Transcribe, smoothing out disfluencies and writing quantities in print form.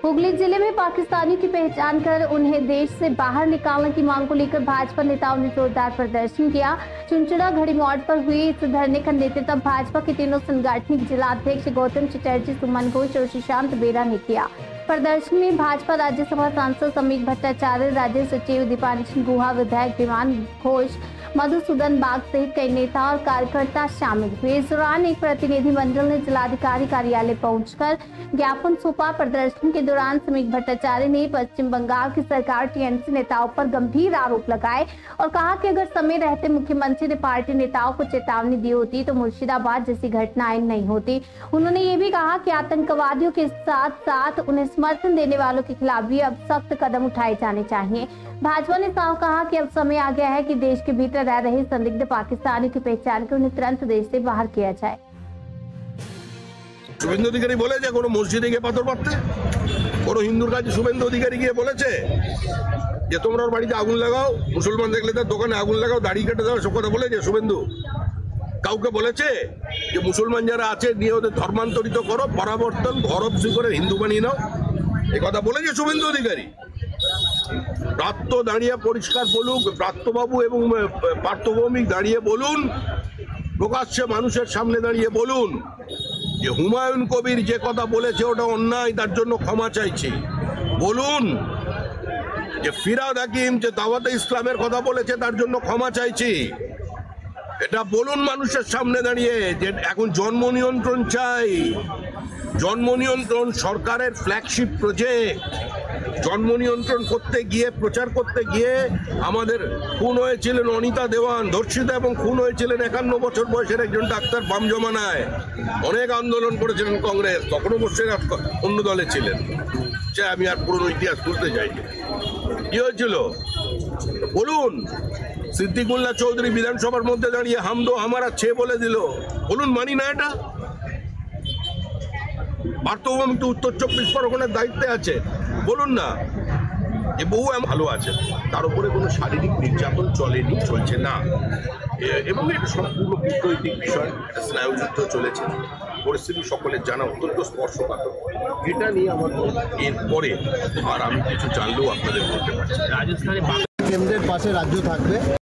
हुगली जिले में पाकिस्तानियों की पहचान कर उन्हें देश से बाहर निकालने की मांग को लेकर भाजपा नेताओं ने जोरदार प्रदर्शन किया। चुनचुड़ा घड़ी मोड़ पर हुए इस धरने का नेतृत्व भाजपा के तीनों सांगठनिक जिला अध्यक्ष गौतम चटर्जी, सुमन घोष और सुशांत बेरा ने किया। प्रदर्शन में भाजपा राज्यसभा सांसद समीक भट्टाचार्य, राज्य सचिव दीपांशन गुहा, विधायक विमान घोष, मधुसूदन बाग सहित कई नेता और कार्यकर्ता शामिल हुए। इस दौरान एक प्रतिनिधिमंडल ने जिलाधिकारी कार्यालय पहुंचकर ज्ञापन सौंपा। प्रदर्शन के दौरान समीक भट्टाचार्य ने पश्चिम बंगाल की सरकार टीएमसी नेताओं पर गंभीर आरोप लगाए और कहा कि अगर समय रहते मुख्यमंत्री ने पार्टी नेताओं को चेतावनी दी होती तो मुर्शिदाबाद जैसी घटनाएं नहीं होती। उन्होंने ये भी कहा कि आतंकवादियों के साथ साथ उन्हें समर्थन देने वालों के खिलाफ भी अब सख्त कदम उठाए जाने चाहिए। भाजपा ने साफ कहा कि अब समय आ गया है कि देश के भीतर रह रहे संदिग्ध पाकिस्तानियों की पहचान कर उन्हें तुरंत देश से बाहर किया जाए। শুভেন্দু অধিকারী বলেছে কোনো মসজিদে গিয়ে পাথর মারতে, কোনো হিন্দুর কাছে শুভেন্দু অধিকারী গিয়ে বলেছে যে তোমরা ওর বাড়িতে আগুন লাগাও, মুসলমান দেখলে তার দোকানে আগুন লাগাও, দাড়ি কেটে দাও, সব কথা বলেছে শুভেন্দু? কাউকে বলেছে যে মুসলমান যারা আছে নিয়ে ওদের ধর্মান্তরিত করো, পরাবর্তন ঘরবসি করে হিন্দু বানিয়ে নাও? এই কথা বলেছে শুভেন্দু অধিকারী? প্রাত্য দাঁড়িয়ে পরিষ্কার বলুক, প্রাত্যবাবু এবং পার্থভৌমিক দাঁড়িয়ে বলুন, প্রকাশ্যে মানুষের সামনে দাঁড়িয়ে বলুন যে হুমায়ুন কবির যে কথা বলেছে ওটা অন্যায়, তার জন্য ক্ষমা চাইছি। বলুন যে ফিরাদ হাকিম যে দাওয়াতে ইসলামের কথা বলেছে তার জন্য ক্ষমা চাইছি। এটা বলুন মানুষের সামনে দাঁড়িয়ে যে এখন জন্ম নিয়ন্ত্রণ চাই। জন্ম নিয়ন্ত্রণ সরকারের ফ্ল্যাগশিপ প্রজেক্ট। জন্ম নিয়ন্ত্রণ করতে গিয়ে, প্রচার করতে গিয়ে আমাদের খুন হয়েছিলেন অনিতা দেওয়ান, ধর্ষিতা এবং খুন হয়েছিলেন 51 বছর বয়সের একজন ডাক্তার বাম জমানায়। অনেক আন্দোলন করেছিলেন কংগ্রেস, তখনও বসে অন্য দলে ছিলেন। সে আমি আর পুরনো ইতিহাস খুলতে চাইনি। কি হয়েছিল বলুন? সিদ্দিকুল্লাহ চৌধুরী বিধানসভার মধ্যে দাঁড়িয়ে হামদো হামারা ছে বলে দিল। বলুন মানি না এটা? পার্থভৌমিক তো উত্তর 24 পরগনার দায়িত্বে আছে, বলুন না যে বহু ভালো আছে, তার উপরে কোনো শারীরিক নির্যাতন চলেনি, চলছে না, এবং এটা সম্পূর্ণ কূটনৈতিক বিষয়, একটা স্নায়ুযুদ্ধ চলেছে। পরিস্থিতি সকলের জানা অত্যন্ত স্পর্শকাতর। এটা নিয়ে আমার এরপরে আর আমি কিছু জানলেও আপনাদের বলতে পারছি। রাজস্থানে কেন্দ্রের পাশে রাজ্য থাকবে।